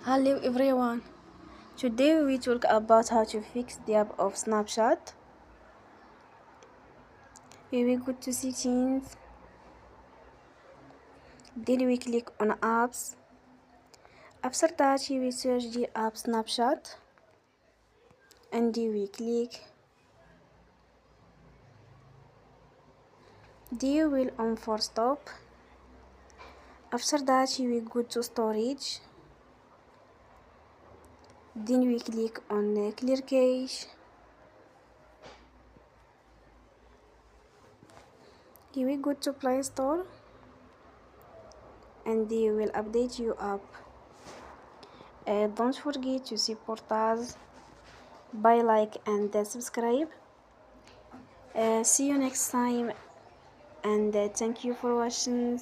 Hello everyone. Today we talk about how to fix the app of Snapchat. We will go to settings. Then we click on apps. After that we will search the app Snapchat and we click. Then we will on for stop. After that we will go to storage. Then we click on clear cache. Here we go to Play Store and they will update you app. Don't forget to support us by like and subscribe. See you next time and thank you for watching.